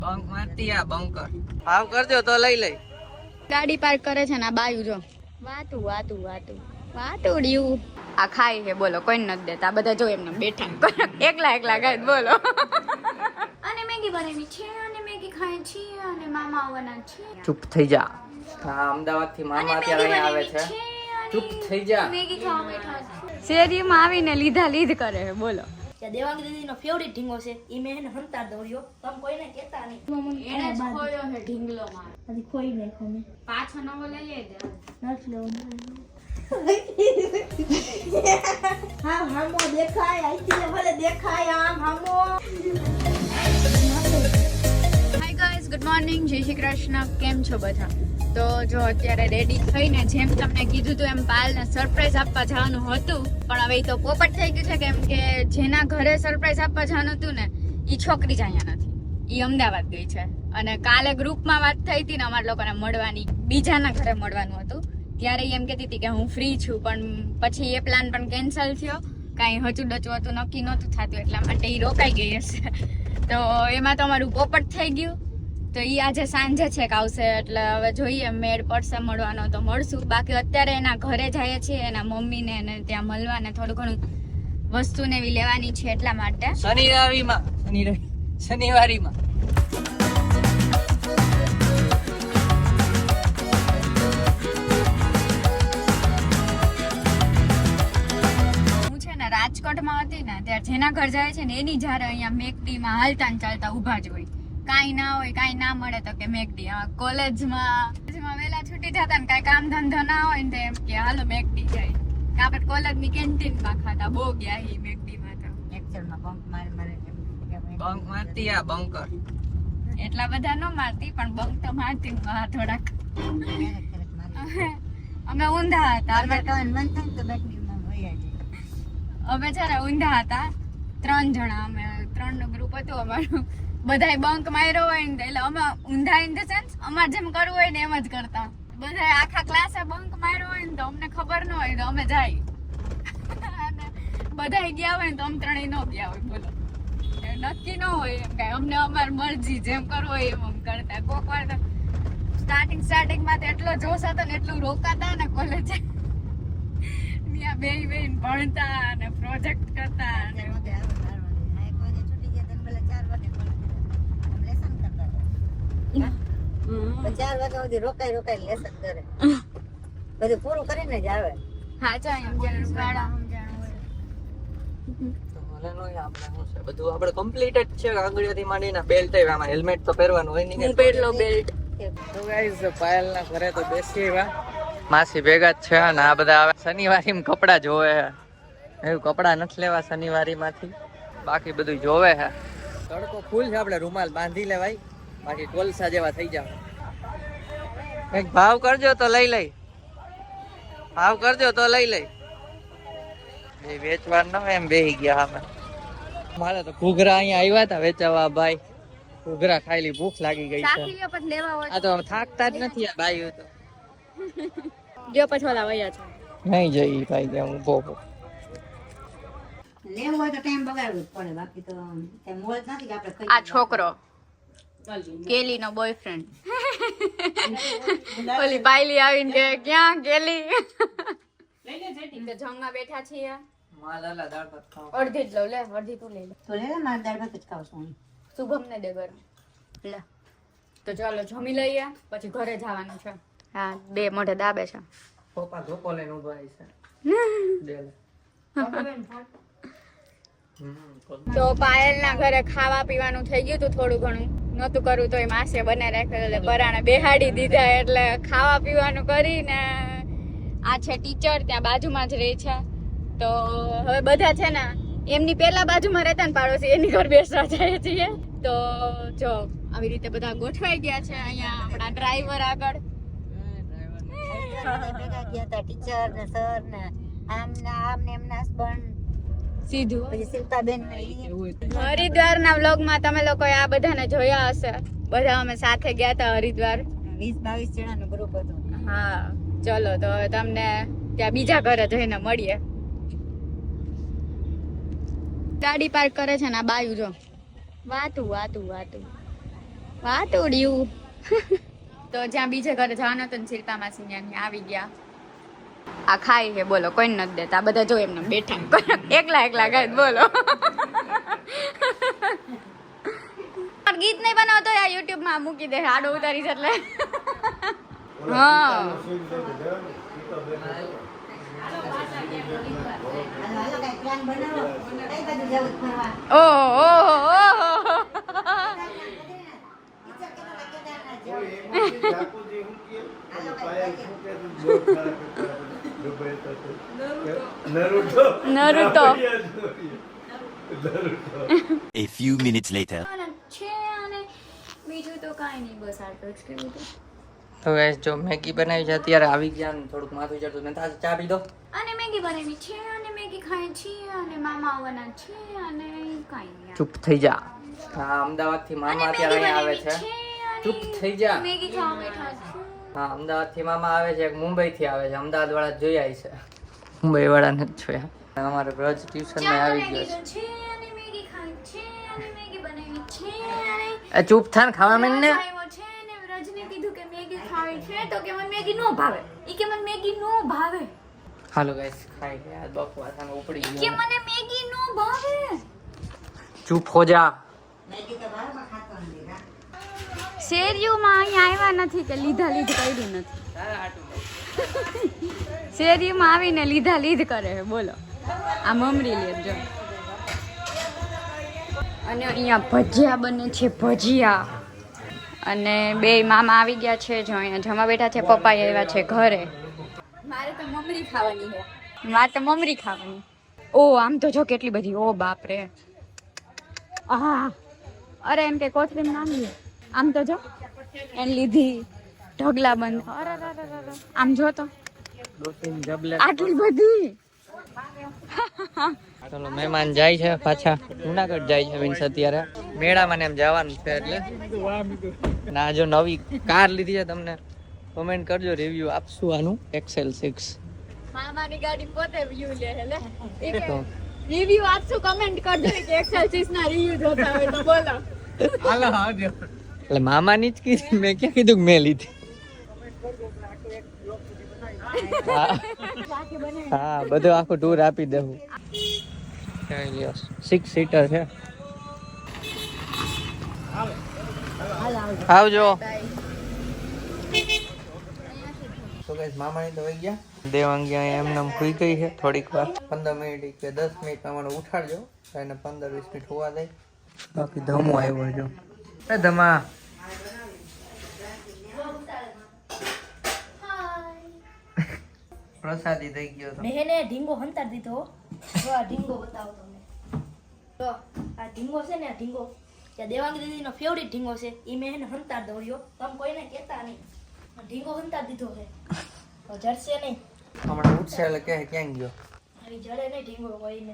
Bunk મારતી આ bunker ભાવ કરજો તો લઈ લઈ. ગાડી પાર્ક કરે છે ને આ બાયું જો વાતું વાતું વાતું વાતુડિયું આ ખાય છે બોલો કોઈ નથી દેતા આ બધા જો એમને બેઠા એકલા એકલા ગાય બોલો. અને મેગી બનેલી છે અને મેગી ખાય છે અને મામા આવવાના છે. ચૂપ થઈ જા. હા અમદાવાદ થી મામા અત્યારે અહીંયા આવે છે. ચૂપ થઈ જા. મેગી ખાવા બેઠા છે. શેરીમાં આવીને લીધા લીધ કરે છે બોલો. દેવાંગી દીદીનો ફેવરિટ ઢીંગો છે ઈ મેં એને હંતાર દોર્યો તમે કોઈને કહેતા નહીં એને જ ખોયો છે ઢીંગલો માં હજી ખોઈ નાખ્યો મેં પાછો નવો લઈએ દે નથી લેવું હા હામો દેખાય આઈથી ભલે દેખાય આમ હામો. હાય ગાઈઝ ગુડ મોર્નિંગ જય શ્રી કૃષ્ણ. કેમ છો બધા? તો જો અત્યારે રેડી થઈને જેમ તમને કીધું હતું એમ પાયલને સરપ્રાઈઝ આપવા જવાનું હતું પણ હવે તો પોપટ થઈ ગયું છે કેમ કે જેના ઘરે સરપ્રાઈઝ આપવા જવાનું હતું ને એ છોકરી જ અહીંયા નથી, એ અમદાવાદ ગઈ છે. અને કાલે ગ્રુપમાં વાત થઈ હતી ને અમારા લોકોને મળવાની, બીજાના ઘરે મળવાનું હતું ત્યારે એમ કહેતી હતી કે હું ફ્રી છું પણ પછી એ પ્લાન પણ કેન્સલ થયો, કાંઈ હચું ડચું હતું નક્કી નહોતું થતું એટલા માટે એ રોકાઈ ગઈ હશે. તો એમાં તો અમારું પોપટ થઈ ગયું. તો એ આજે સાંજે છેક આવશે એટલે હવે જોઈએ મેળ પડશે મળવાનો તો મળશું. બાકી અત્યારે એના ઘરે જઈએ છીએ એના મમ્મીને એને ત્યાં મળવાને થોડું ઘણું વસ્તુ ને એવી લેવાની છે એટલા માટે. શનિવારીમાં હું છે ને રાજકોટમાં હતી ને ત્યારે જેના ઘર જાય છે ને એની જ્યારે અહીંયા મેકડીમાં હાલતા ને ચાલતા ઊભા જ હોય. કાંઈ ના હોય કાંઈ ના મળે તો કે મેકડી. કોલેજમાં વહેલા છૂટી જતા ને કાંઈ કામ ધંધો ના હોય ને એમ કે હાલો મેકડી જાય. આપણે કોલેજની કેન્ટીનમાં ખાતા બહુ ગયા એ મેકડીમાં તો બંક મારતી આ બંકર એટલા બધા ન મારતી પણ બંક તો મારતી થોડાક. અમે ઊંધા હતા અમે છે ને ઊંધા હતા 3 જણા, અમે 3 નું ગ્રુપ હતું અમારું. બધાય બંક માર્યો હોય ને એટલે અમે ઊંધા ઇન ધ સેન્સ અમારે જેમ કરવું હોય ને એમ જ કરતા. બધાય આખા ક્લાસે બંક માર્યો હોય ને તો અમને ખબર ન હોય તો અમે જાય. બધાય ગયા હોય ને તો અમે ત્રણેય ન ગયા હોય બોલો. નક્કી ન હોય એમ કાંઈ, અમને અમારી મરજી જેમ કરવું હોય એમ અમે કરતા. કોક વાર તો સ્ટાર્ટિંગમાં તો એટલો જોશ હતો ને એટલું રોકાતા ને કોલેજે ત્યાં બેન ભણતા અને પ્રોજેક્ટ કરતા અને ચાર વાગ્યા સુધી રોકાઈ લેસન કરે બધું પૂરું કરીને જ આવે. હા બધું આપણે કમ્પ્લીટ જ છે. આંગળીઓથી માંડીને બેલ્ટ આમાં હેલ્મેટ તો પહેરવાનું હોય નહીં. પહેરલો બેલ્ટ. તો ગાઈસ પાયલના ઘરે તો બેસી એવા માસી ભેગા જ છે ને આ બધા આવે શનિવારીમાં કપડા જોવે છે. એવું કપડા નથી લેવા શનિવારીમાંથી, બાકી બધું જોવે છે. તડકો ફૂલ છે, આપણે રૂમાલ બાંધી લેવાય બાકી કોલસા જેવા થઈ જાવ. એક ભાવ કરજો તો લઈ લઈ, ભાવ કરજો તો લઈ લઈ. એ વેચવા ન એમ બેહી ગયા અમે. મારે તો ઘૂઘરા અહીંયા આવ્યા હતા વેચવા ભાઈ. ઘૂઘરા ખાઈલી ભૂખ લાગી ગઈ છે. આ તો થાકતા જ નથી આ બાઈ તો. જો પછવાલા વયા છે નહીં જઈ ભાઈ કે હું ઉભો લેવું હોય તો ટાઈમ બગાડવું જ પડે બાકી તો કઈ મોલ નથી કે આપણે આ છોકરો કેલી નો બોયફ્રેન્ડ. ઓલી બાયલી આવીને કે ક્યાં કેલી તો જમવા બેઠા છીએ. અડધી જ લઉં લે, અડધી તું લઈ લે. તો લે મારે દાળ ભાત જ ખાવ છું. શુભમ ને દે ગરમ લે. તો ચાલો જમી લઈએ પછી ઘરે જવાનું છે. હા બે મોઢે દાબે છે. પપ્પા ધોકો લઈને ઉભા છે. તો પાયલ ના ઘરે ખાવા પીવાનું થઈ ગયું હતું થોડું ઘણું. નહોતું કરવું તો એ માસે બનાવી રાખ્યું એટલે પરાણે બેહાડી દીધા એટલે ખાવા પીવાનું કરીને. આ છે ટીચર, ત્યાં બાજુમાં જ રહે છે. તો હવે બધા છે ને એમની પેલા બાજુમાં રહેતા ને પાડોશી એની ઘર બેસવા જાય છીએ. તો જો આવી રીતે બધા ગોઠવાઈ ગયા છે. અહીંયા આપણા ડ્રાઈવર આગળ ભેગા ગયા હતા ટીચર ને સર ને આમ ને એમના હસબન્ડ સીધું પછી શિલ્પાબેન ને હરિદ્વારના વ્લોગમાં તમે લોકો આ બધાને જોયા હશે. બધા અમે સાથે ગયા હતા હરિદ્વાર. 20-22 જણાનું ગ્રુપ હતું. હા ચલો તો તમને ત્યાં બીજા ઘરે જઈને મળીએ. ગાડી પાર્ક કરે છે ને આ બાયું જો વાતું વાતું વાતું વાટોડ્યું. તો જ્યાં બીજે ઘરે જવાનું હતું ને શિલ્પા માસી ત્યાં આવી ગયા. આ ખાઈ છે બોલો, કોઈ નથી દેતા. આ બધા જો એમને બેઠા એકલા એકલા ખાય બોલો. ગીત નહીં બનાવતો આ યુટ્યુબ માં મૂકી દે, આડો ઉતારી છે એટલે. હા ઓહો નરુટો. A few minutes later. બીજું તો કાંઈ નહીં, બસ આટલું જ કેવું હતું. તો ગાઈસ જો મેગી બનાવી છે અત્યારે આવી ગયા ને થોડુંક માથું ચડતું ને તાજ ચા પી દો. અને મેગી બનાવી છે અને મેગી ખાય છે અને મામા આવવાના છે અને કાંઈ નહીં. ચૂપ થઈ જા. હા અમદાવાદ થી મામા અત્યારે અહીંયા આવે છે. ચૂપ થઈ જા. મેગી ખાવા બેઠા છે. હા અમદાવાદ થી મામા આવે છે, એક મુંબઈ થી આવે છે. અમદાવાદ વાળા જોઈ આવી છે, મુંબઈ વાળા ને જોયા. અમારે રોજ ટ્યુશન માં આવી ગયો છે. મેગી ખાય છે અને મેગી બનાવી છે અને ચૂપ થા ને ખાવા મેં ને. રજને કીધું કે મેગી ખાવી છે તો કે મને મેગી નો ભાવે. ઈ કે મને મેગી નો ભાવે. હાલો ગાઈસ ખાઈ ગયા બકવાસ આને ઉપડી કે ગયો. મને મેગી નો ભાવે. ચૂપ હો જા. શેરીઓમાં અહીંયા આવ્યા નથી કે લીધા લીધ કરી નથી. શેરીઓમાં આવીને લીધા લીધ કરે છે બોલો. આ મમરી લેજો. અને અહીંયા ભજીયા બને છે, ભજીયા. અને બે મામા આવી ગયા છે જો અહીંયા જમવા બેઠા છે. પપ્પા આવ્યા છે ઘરે. મારે તો મમરી ખાવાની છે. મારે તો મમરી ખાવાની. ઓ આમ તો જો કેટલી બધી. ઓ બાપ રે. આહ અરે એમ કે કોથરીમ નામ લે. આમ તો જો એને લીધી ઢગલા બંધ. અરે આમ જો તો આટલી બધી. ચલો મહેમાન જાય છે પાછા જુનાગઢ જાય છે મીન્સ અત્યારે મેળામાં એમ જવાનું છે એટલે. ના જો નવી કાર લીધી છે, તમને કમેન્ટ કરજો, રિવ્યુ આપશું આનું XL6. મામાની ગાડી પોતે વ્યૂ લે હે લે. રિવ્યુ આપશું, કમેન્ટ કરજો કે XL6 ના રિવ્યુ જોતા હોય તો બોલો. હાલો આવજો. એટલે મામાની જ કીધી, મેં ક્યાં કીધું કે મેં લીધી. હા બધું આખું ટૂર આપી દેવું. 6 સીટર છે. આવજો. તો ગાઈસ મામાની તો વહી ગયા. દેવાંગી અહીંયા એમને ખુઈ ગઈ છે થોડીક વાર, 15 મિનિટ કે 10 મિનિટ મને ઉઠાડજો, એને 15-20 મિનિટ હોવા દે. બાકી ધમો આવ્યો જો. એ ધમા પ્રસાદી થઈ ગયો તો બહેને ઢીંગો હંતાર દીધો. જો આ ઢીંગો બતાવો તમને. તો આ ઢીંગો છે ને, આ ઢીંગો ત્યાં દેવાંગી દીદીનો ફેવરિટ ઢીંગો છે. ઈ મેં એને હંતાર દોડ્યો. તમે કોઈને કહેતા નહીં. ઢીંગો હંતાર દીધો છે. તો જડશે નહીં. હમણાં ઉઠશે એટલે કે ક્યાં ગયો. આવી જડે નહીં ઢીંગો કોઈને.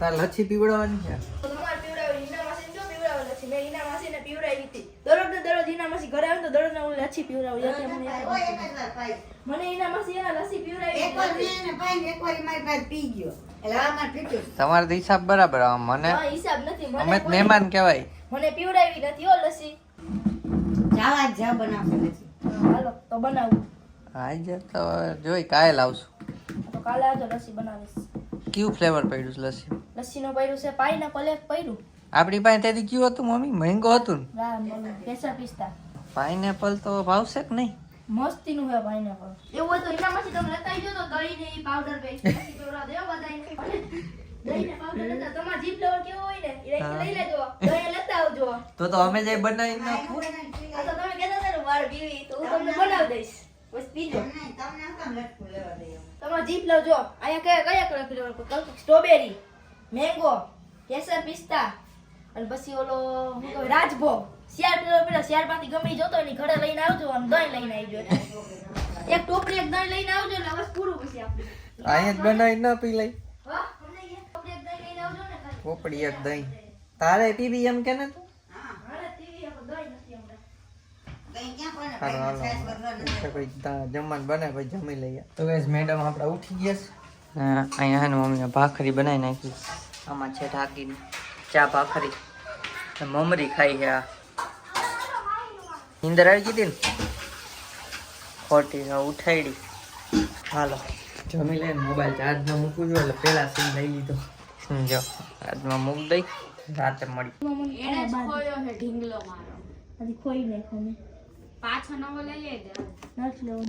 તારે લચ્છી પીવડાવવાની છે. તો તમારે પીવડાવી. ઈના માસીને જો પીવડાવેલ છે. મેં ઈના માસીને પીવડાવી હતી. દરરોજ ઈના માસી ઘરે આવે તો દરરોજ હું લચ્છી પીવડાવું. મને ઈના માસી એના લસ્સી પીવડાવી. તમારે તો હિસાબ બરાબર આવે. મને હા હિસાબ નથી. અમે તો મહેમાન કહેવાય. મને પીવડાવી નથી હો લસ્સી. હાલો તો બનાવું. આજે તો જોઈ કાલે આવશું. તો કાલે આવજો, લસ્સી બનાવીશ. કયું ફ્લેવર પડ્યું છે લસ્સી? લસ્સીનો પડ્યું છે પાઇનેપલ, એક પડ્યું. આપણી પાસે તેથી કયું હતું મમ્મી? મેંગો હતું ને? કેસર પિસ્તા. પાઇનેપલ તો ભાવશે કે નહીં? મસ્તીનું છે પાઇનેપલ. એવું હોય તો એનામાંથી તમે લેતા આવજો. તો દહીં ને પાવડર પેસ્ટ દેવા બધાને. દહીં ને પાવડર લેતા તમારા જીભ લેવલ કેવો હોય ને એ લઈ લેજો. દહીં લેતા આવજો. તો અમે જે બનાવી નાખું. આ તો તમે કહેતા હતા ને મારે પીવી, તો હું તમને બનાવી દઈશ. બસ પીજો. તમારા જીભ લેજો. અહીંયા કયા ફ્લેવર? સ્ટ્રોબેરી, મેંગો, કેસર પિસ્તા અને પછી ઓલો શું કહેવાય રાજભોગ. શિયાળમાંથી ગમે ઈ જોતો એની ઘરે લઈને આવજો અને દહીં લઈને આવજો. એક ટોપલી એક દહીં લઈને આવજો એટલે બસ પૂરું. પછી આપણે અહીંયા જ બનાવી ના પી લઈ. હા અમને એક ટોપલી એક દહીં લઈને આવજો ને ખાલી. પોપડી એક દહીં તારે પીવી એમ કે ને તું? હાલે ટીવી આપણે દહીં નથી હમણાં. હાલો હાલો કોઈ જમવાનું બને પછી જમી લઈએ. તો ગાઈસ મેડમ આપણે ઉઠી ગયા છે. અહીંયા હે ને મમ્મીએ ભાખરી બનાવી નાખી. આમાં છે ઢાંકીને ચા ભાખરી. મમરી ખાઈ છે. નીંદર આવી ગઈ હતી ને ખોટી ઉઠાડી. હાલો જમી લઈને મોબાઈલ ચાર્જમાં મૂકું છું એટલે પેલા સીન લઈ લીધો. જો ચાર્જમાં મૂક દઈ રાતે મળી. એને જ ખોયો છે ઢીંગલો મારો. હજી ખોઈ નાખો મેં પાછો નવો લઈએ દે. નથી લેવો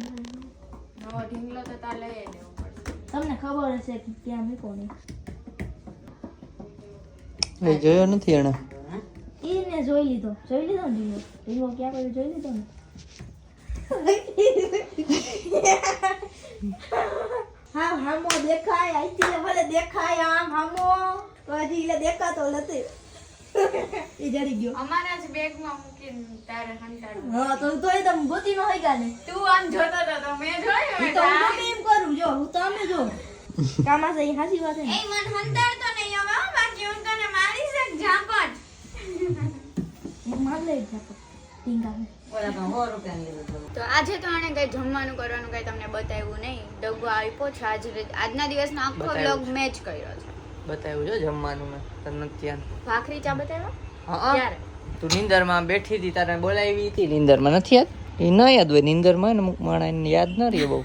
નવો ઢીંગલો તો તાર લઈએ દેવો પડશે. તમને ખબર હશે કે ક્યાં મૂકો નહીં એ જોયો નથી એને. એને જોઈ લીધો ને ઢીંગો ક્યાં કર્યો જોઈ લીધો ને હા હામો દેખાય આઈથી ભલે દેખાય આમ હામો તો હજી એટલે દેખાતો નથી એ જડી ગયો અમારા જ બેગમાં મૂકીને તારે હંતાડું. હા તો તોય તમે ગોતી ન હોય ગાને તું આમ જોતો તો તો મેં જોયું તો હું ગમે એમ કરું જો હું તો અમે જો કામા છે હાસી વાત એ મન હંતાડતો નહીં હવે હો, બાકી હું તને મારીશ એક ઝાપટ. એક માર લે જાતો ટીંગા તો આજે તો આને કઈ જમવાનું કરવાનું કઈ તમને બતાવ્યું નહીં. ડગો આપ્યો છે આજના દિવસનો આખો બતાવ્યું વ્લોગ છે. મેં જ કર્યો છે. બતાવ્યું છે જમવાનું મેં તને નથી ધ્યાન. ભાખરી ચા બતાવ્યો હા ક્યારે? તું નીંદરમાં બેઠી હતી તારે બોલાવી હતી નીંદરમાં નથી યાદ? એ ન યાદ હોય નીંદરમાં ને અમુક માણસને યાદ ન રહે બહુ.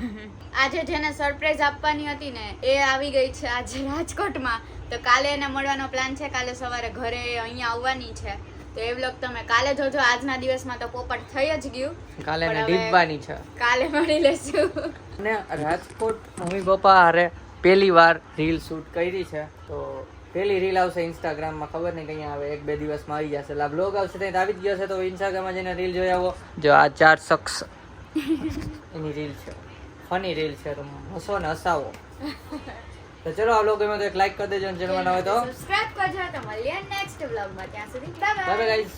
આજે જેને સરપ્રાઈઝ આપવાની હતી ને એ આવી ગઈ છે આજે રાજકોટમાં. તો કાલે એને મળવાનો પ્લાન છે. કાલે સવારે ઘરે અહીંયા આવવાની છે. તો એ વ્લોગ તમે કાલે જોજો. આજના દિવસમાં તો પોપટ થઈ જ ગયું. કાલે એને પણ હવે ડીપવાની છે. કાલે મળી લેશું. અને રાજકોટ મમ્મી પપ્પા હારે પહેલી વાર રીલ શૂટ કરી છે. તો પહેલી રીલ આવશે ઇન્સ્ટાગ્રામમાં. ખબર નહીં કઈ આવે 1-2 દિવસમાં આવી જશે. એટલે આ બ્લોગ આવશે ત્યાં આવી જ ગયો છે. તો ઇન્સ્ટાગ્રામમાં જઈને રીલ જોઈ આવો. જો આ 4 શખ્સ એની રીલ છે. ફની રીલ છે. તો હસો ને હસાવો. તો ચલો આ બ્લોગ ગમે તો એક લાઈક કરી દેજો અને ચેનલમાં ના હોય તો સબસ્ક્રાઇબ કરજો. તો મળીએ નેક્સ્ટ વ્લોગમાં. ત્યાં સુધી બાય બાય બાય ગાઈસ.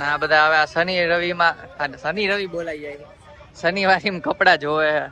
આ બધા હવે આ શનિ રવિમાં શનિ રવિ બોલાઈ જાય. શનિવારે કપડા જોવે.